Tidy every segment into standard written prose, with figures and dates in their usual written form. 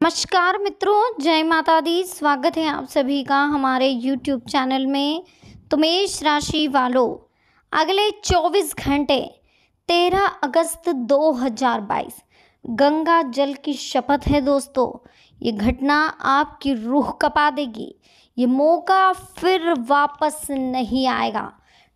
नमस्कार मित्रों, जय माता दी। स्वागत है आप सभी का हमारे YouTube चैनल में। तो मेष राशि वालों, अगले 24 घंटे 13 अगस्त 2022 गंगा जल की शपथ है दोस्तों। ये घटना आपकी रूह कँपा देगी। ये मौका फिर वापस नहीं आएगा।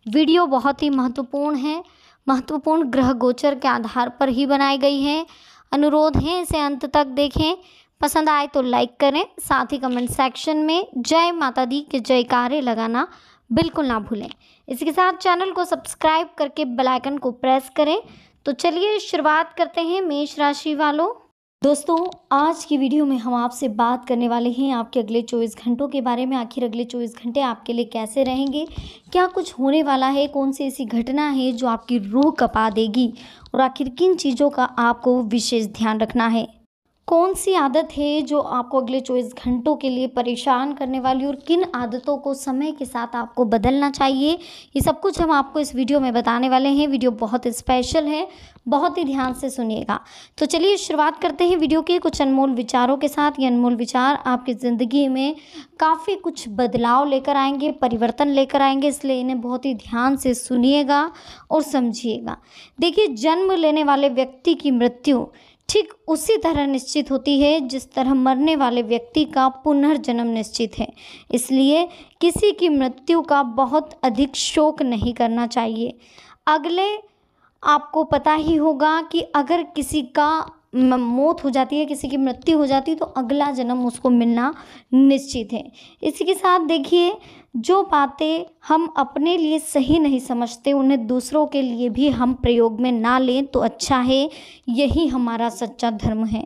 वीडियो बहुत ही महत्वपूर्ण है। महत्वपूर्ण ग्रह गोचर के आधार पर ही बनाई गई है। अनुरोध है इसे अंत तक देखें। पसंद आए तो लाइक करें, साथ ही कमेंट सेक्शन में जय माता दी के जयकारे लगाना बिल्कुल ना भूलें। इसके साथ चैनल को सब्सक्राइब करके बेल आइकन को प्रेस करें। तो चलिए शुरुआत करते हैं मेष राशि वालों। दोस्तों, आज की वीडियो में हम आपसे बात करने वाले हैं आपके अगले 24 घंटों के बारे में। आखिर अगले 24 घंटे आपके लिए कैसे रहेंगे, क्या कुछ होने वाला है, कौन सी ऐसी घटना है जो आपकी रूह कँपा देगी और आखिर किन चीज़ों का आपको विशेष ध्यान रखना है। कौन सी आदत है जो आपको अगले 24 घंटों के लिए परेशान करने वाली और किन आदतों को समय के साथ आपको बदलना चाहिए, ये सब कुछ हम आपको इस वीडियो में बताने वाले हैं। वीडियो बहुत स्पेशल है, बहुत ही ध्यान से सुनिएगा। तो चलिए शुरुआत करते हैं वीडियो के कुछ अनमोल विचारों के साथ। ये अनमोल विचार आपकी ज़िंदगी में काफ़ी कुछ बदलाव लेकर आएंगे, परिवर्तन लेकर आएंगे, इसलिए इन्हें बहुत ही ध्यान से सुनिएगा और समझिएगा। देखिए, जन्म लेने वाले व्यक्ति की मृत्यु ठीक उसी तरह निश्चित होती है जिस तरह मरने वाले व्यक्ति का पुनर्जन्म निश्चित है। इसलिए किसी की मृत्यु का बहुत अधिक शोक नहीं करना चाहिए। अगले आपको पता ही होगा कि अगर किसी का मौत हो जाती है, किसी की मृत्यु हो जाती है, तो अगला जन्म उसको मिलना निश्चित है। इसी के साथ देखिए, जो बातें हम अपने लिए सही नहीं समझते उन्हें दूसरों के लिए भी हम प्रयोग में ना लें तो अच्छा है। यही हमारा सच्चा धर्म है।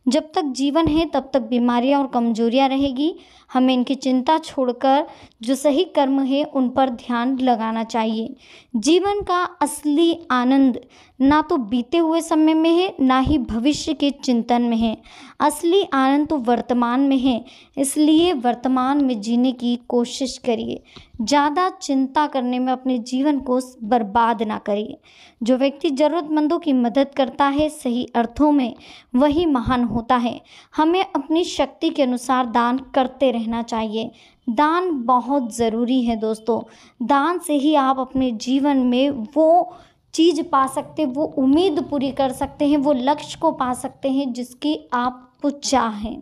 जब तक जीवन है तब तक बीमारियां और कमजोरियां रहेगी। हमें इनकी चिंता छोड़कर जो सही कर्म है उन पर ध्यान लगाना चाहिए। जीवन का असली आनंद ना तो बीते हुए समय में है, ना ही भविष्य के चिंतन में है। असली आनंद तो वर्तमान में है, इसलिए वर्तमान में जीने की कोशिश करिए। ज़्यादा चिंता करने में अपने जीवन को बर्बाद ना करिए। जो व्यक्ति ज़रूरतमंदों की मदद करता है सही अर्थों में, वही महान होता है। हमें अपनी शक्ति के अनुसार दान करते रहना चाहिए। दान बहुत ज़रूरी है दोस्तों। दान से ही आप अपने जीवन में वो चीज़ पा सकते, वो उम्मीद पूरी कर सकते हैं, वो लक्ष्य को पा सकते हैं जिसकी आपको चाहें।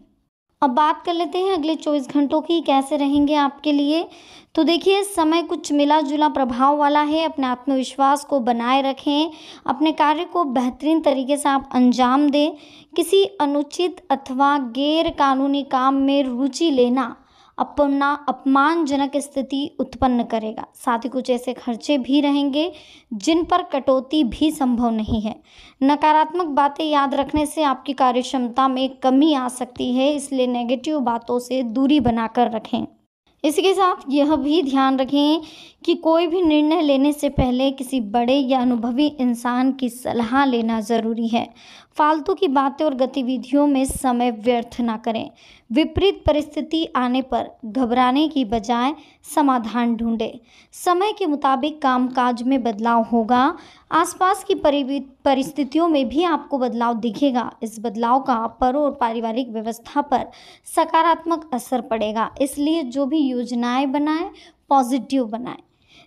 अब बात कर लेते हैं अगले 24 घंटों की, कैसे रहेंगे आपके लिए। तो देखिए, समय कुछ मिला जुला प्रभाव वाला है। अपने आत्मविश्वास को बनाए रखें। अपने कार्य को बेहतरीन तरीके से आप अंजाम दें। किसी अनुचित अथवा गैर कानूनी काम में रुचि लेना अपना अपमानजनक स्थिति उत्पन्न करेगा। साथ ही कुछ ऐसे खर्चे भी रहेंगे जिन पर कटौती भी संभव नहीं है। नकारात्मक बातें याद रखने से आपकी कार्यक्षमता में कमी आ सकती है, इसलिए नेगेटिव बातों से दूरी बनाकर रखें। इसके साथ यह भी ध्यान रखें कि कोई भी निर्णय लेने से पहले किसी बड़े या अनुभवी इंसान की सलाह लेना ज़रूरी है। फालतू की बातें और गतिविधियों में समय व्यर्थ ना करें। विपरीत परिस्थिति आने पर घबराने की बजाय समाधान ढूंढें। समय के मुताबिक कामकाज में बदलाव होगा। आसपास की परिस्थितियों में भी आपको बदलाव दिखेगा। इस बदलाव का आप पर और पारिवारिक व्यवस्था पर सकारात्मक असर पड़ेगा, इसलिए जो भी योजनाएं बनाएं पॉजिटिव बनाएं।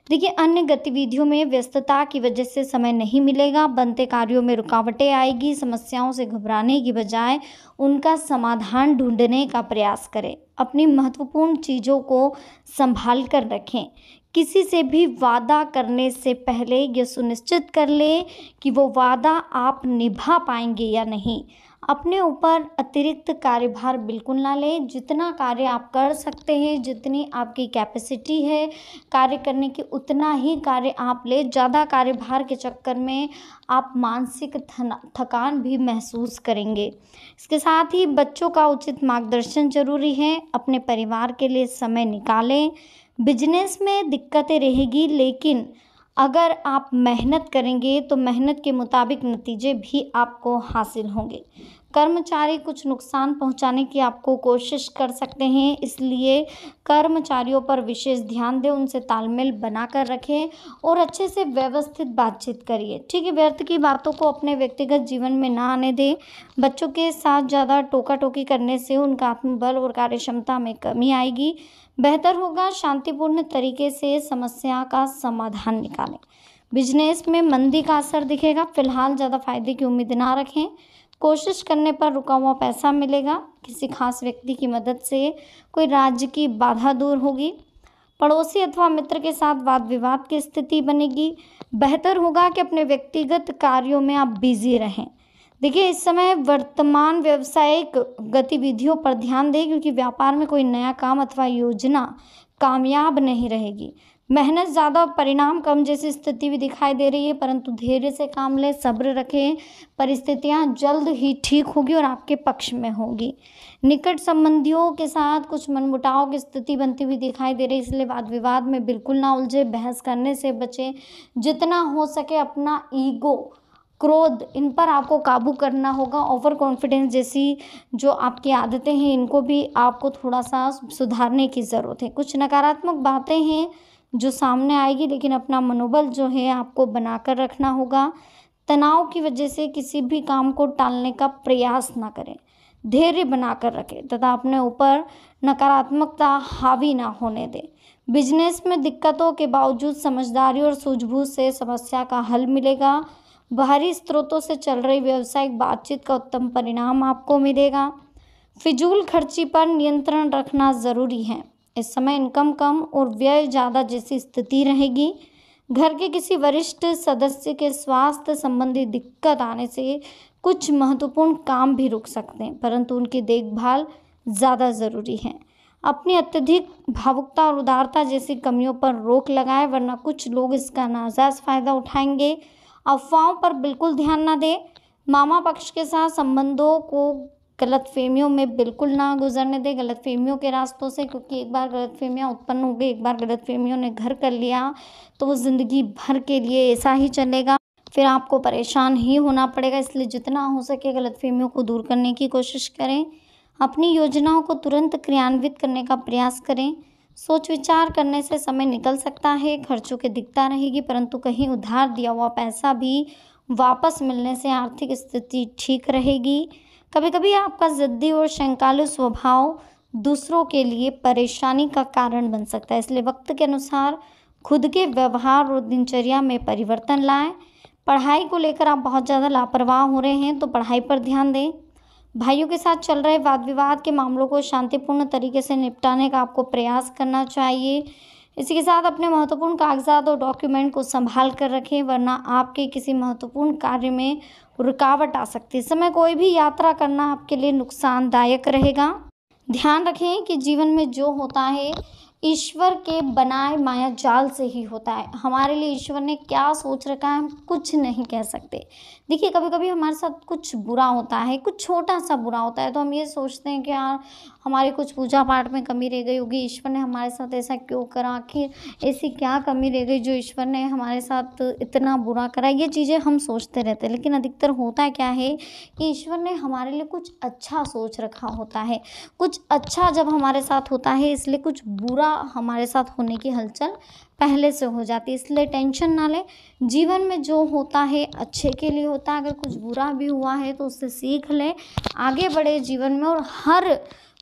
देखिए, अन्य गतिविधियों में व्यस्तता की वजह से समय नहीं मिलेगा। बनते कार्यों में रुकावटें आएगी। समस्याओं से घबराने की बजाय उनका समाधान ढूंढने का प्रयास करें। अपनी महत्वपूर्ण चीज़ों को संभाल कर रखें। किसी से भी वादा करने से पहले यह सुनिश्चित कर लें कि वो वादा आप निभा पाएंगे या नहीं। अपने ऊपर अतिरिक्त कार्यभार बिल्कुल ना लें। जितना कार्य आप कर सकते हैं, जितनी आपकी कैपेसिटी है कार्य करने की, उतना ही कार्य आप लें। ज़्यादा कार्यभार के चक्कर में आप मानसिक थकान भी महसूस करेंगे। इसके साथ ही बच्चों का उचित मार्गदर्शन जरूरी है। अपने परिवार के लिए समय निकालें। बिजनेस में दिक्कतें रहेगी, लेकिन अगर आप मेहनत करेंगे तो मेहनत के मुताबिक नतीजे भी आपको हासिल होंगे। कर्मचारी कुछ नुकसान पहुंचाने की आपको कोशिश कर सकते हैं, इसलिए कर्मचारियों पर विशेष ध्यान दें, उनसे तालमेल बनाकर रखें और अच्छे से व्यवस्थित बातचीत करिए। ठीक है, व्यर्थ की बातों को अपने व्यक्तिगत जीवन में ना आने दें। बच्चों के साथ ज़्यादा टोका टोकी करने से उनका आत्मबल और कार्यक्षमता में कमी आएगी। बेहतर होगा शांतिपूर्ण तरीके से समस्या का समाधान निकालें। बिजनेस में मंदी का असर दिखेगा, फिलहाल ज़्यादा फायदे की उम्मीद ना रखें। कोशिश करने पर रुका हुआ पैसा मिलेगा। किसी खास व्यक्ति की मदद से कोई राज्य की बाधा दूर होगी। पड़ोसी अथवा मित्र के साथ वाद विवाद की स्थिति बनेगी। बेहतर होगा कि अपने व्यक्तिगत कार्यों में आप बिजी रहें। देखिए, इस समय वर्तमान व्यावसायिक गतिविधियों पर ध्यान दें, क्योंकि व्यापार में कोई नया काम अथवा योजना कामयाब नहीं रहेगी। मेहनत ज़्यादा और परिणाम कम जैसी स्थिति भी दिखाई दे रही है, परंतु धैर्य से काम लें, सब्र रखें। परिस्थितियां जल्द ही ठीक होगी और आपके पक्ष में होगी। निकट संबंधियों के साथ कुछ मनमुटाव की स्थिति बनती हुई दिखाई दे रही है, इसलिए वाद विवाद में बिल्कुल ना उलझे, बहस करने से बचें। जितना हो सके अपना ईगो, क्रोध, इन पर आपको काबू करना होगा। ओवर कॉन्फिडेंस जैसी जो आपकी आदतें हैं, इनको भी आपको थोड़ा सा सुधारने की ज़रूरत है। कुछ नकारात्मक बातें हैं जो सामने आएगी, लेकिन अपना मनोबल जो है आपको बनाकर रखना होगा। तनाव की वजह से किसी भी काम को टालने का प्रयास ना करें, धैर्य बनाकर रखें तथा अपने ऊपर नकारात्मकता हावी ना होने दें। बिजनेस में दिक्कतों के बावजूद समझदारी और सूझबूझ से समस्या का हल मिलेगा। बाहरी स्रोतों से चल रही व्यावसायिक बातचीत का उत्तम परिणाम आपको मिलेगा। फिजूल खर्ची पर नियंत्रण रखना ज़रूरी है। इस समय इनकम कम और व्यय ज़्यादा जैसी स्थिति रहेगी। घर के किसी वरिष्ठ सदस्य के स्वास्थ्य संबंधी दिक्कत आने से कुछ महत्वपूर्ण काम भी रुक सकते हैं, परंतु उनकी देखभाल ज़्यादा ज़रूरी है। अपनी अत्यधिक भावुकता और उदारता जैसी कमियों पर रोक लगाएं, वरना कुछ लोग इसका नाजायज़ फ़ायदा उठाएंगे। अफवाहों पर बिल्कुल ध्यान ना दें। मामा पक्ष के साथ संबंधों को गलतफहमियों में बिल्कुल ना गुजरने दें, गलतफहमियों के रास्तों से, क्योंकि एक बार गलतफहमियाँ उत्पन्न हो गई, एक बार गलतफहमियों ने घर कर लिया तो वो ज़िंदगी भर के लिए ऐसा ही चलेगा, फिर आपको परेशान ही होना पड़ेगा। इसलिए जितना हो सके गलतफहमियों को दूर करने की कोशिश करें। अपनी योजनाओं को तुरंत क्रियान्वित करने का प्रयास करें। सोच विचार करने से समय निकल सकता है, खर्चों की दिक्कत रहेगी, परंतु कहीं उधार दिया हुआ पैसा भी वापस मिलने से आर्थिक स्थिति ठीक रहेगी। कभी कभी आपका ज़िद्दी और शंकालु स्वभाव दूसरों के लिए परेशानी का कारण बन सकता है, इसलिए वक्त के अनुसार खुद के व्यवहार और दिनचर्या में परिवर्तन लाएं। पढ़ाई को लेकर आप बहुत ज़्यादा लापरवाह हो रहे हैं, तो पढ़ाई पर ध्यान दें। भाइयों के साथ चल रहे वाद विवाद के मामलों को शांतिपूर्ण तरीके से निपटाने का आपको प्रयास करना चाहिए। इसी के साथ अपने महत्वपूर्ण कागजात और डॉक्यूमेंट को संभाल कर रखें, वरना आपके किसी महत्वपूर्ण कार्य में रुकावट आ सकती है। इस समय कोई भी यात्रा करना आपके लिए नुकसानदायक रहेगा। ध्यान रखें कि जीवन में जो होता है ईश्वर के बनाए माया जाल से ही होता है। हमारे लिए ईश्वर ने क्या सोच रखा है हम कुछ नहीं कह सकते। देखिए, कभी कभी हमारे साथ कुछ बुरा होता है, कुछ छोटा सा बुरा होता है, तो हम ये सोचते हैं कि यार हमारे कुछ पूजा पाठ में कमी रह गई होगी, ईश्वर ने हमारे साथ ऐसा क्यों करा, आखिर ऐसी क्या कमी रह गई जो ईश्वर ने हमारे साथ इतना बुरा करा। ये चीज़ें हम सोचते रहते हैं, लेकिन अधिकतर होता क्या है कि ईश्वर ने हमारे लिए कुछ अच्छा सोच रखा होता है। कुछ अच्छा जब हमारे साथ होता है, इसलिए कुछ बुरा हमारे साथ होने की हलचल पहले से हो जाती है। इसलिए टेंशन ना लें। जीवन में जो होता है अच्छे के लिए होता है। अगर कुछ बुरा भी हुआ है तो उससे सीख लें, आगे बढ़े जीवन में, और हर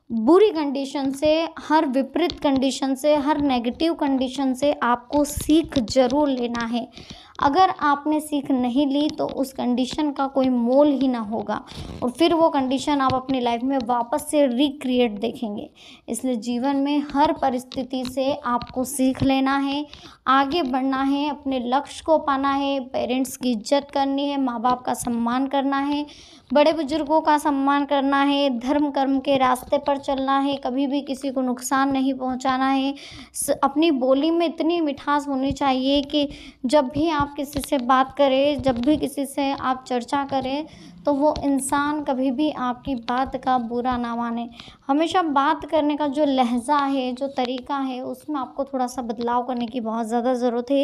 बुरी कंडीशन से, हर विपरीत कंडीशन से, हर नेगेटिव कंडीशन से आपको सीख जरूर लेना है। अगर आपने सीख नहीं ली तो उस कंडीशन का कोई मोल ही ना होगा, और फिर वो कंडीशन आप अपनी लाइफ में वापस से रिक्रिएट देखेंगे। इसलिए जीवन में हर परिस्थिति से आपको सीख लेना है, आगे बढ़ना है, अपने लक्ष्य को पाना है, पेरेंट्स की इज्जत करनी है, माँ बाप का सम्मान करना है, बड़े बुजुर्गों का सम्मान करना है, धर्म कर्म के रास्ते पर चलना है, कभी भी किसी को नुकसान नहीं पहुंचाना है। अपनी बोली में इतनी मिठास होनी चाहिए कि जब भी आप आप किसी से बात करें, जब भी किसी से आप चर्चा करें, तो वो इंसान कभी भी आपकी बात का बुरा ना माने। हमेशा बात करने का जो लहज़ा है, जो तरीका है, उसमें आपको थोड़ा-सा बदलाव करने की बहुत ज़्यादा ज़रूरत है।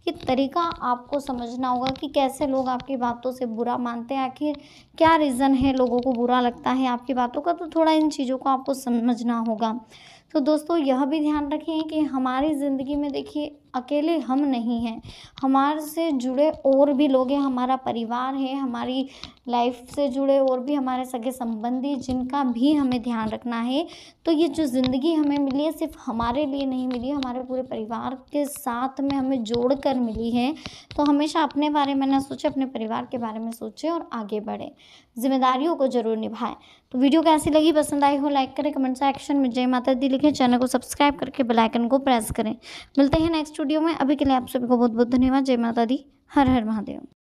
ये तरीका आपको समझना होगा कि कैसे लोग आपकी बातों से बुरा मानते हैं, आखिर क्या रीज़न है लोगों को बुरा लगता है आपकी बातों का, तो थोड़ा इन चीज़ों को आपको समझना होगा। तो दोस्तों यह भी ध्यान रखें कि हमारी ज़िंदगी में देखिए अकेले हम नहीं हैं, हमारे से जुड़े और भी लोग हैं, हमारा परिवार है, हमारी लाइफ से जुड़े और भी हमारे सगे संबंधी जिनका भी हमें ध्यान रखना है। तो ये जो ज़िंदगी हमें मिली है सिर्फ हमारे लिए नहीं मिली, हमारे पूरे परिवार के साथ में हमें जोड़कर मिली है। तो हमेशा अपने बारे में ना सोचें, अपने परिवार के बारे में सोचें और आगे बढ़ें। ज़िम्मेदारियों को ज़रूर निभाएँ। तो वीडियो कैसी लगी, पसंद आई हो लाइक करें, कमेंट सेक्शन में जय माता दी लिखें, चैनल को सब्सक्राइब करके बेल आइकन को प्रेस करें। मिलते हैं नेक्स्ट वीडियो में, अभी के लिए आप सभी को बहुत बहुत धन्यवाद। जय माता दी, हर हर महादेव।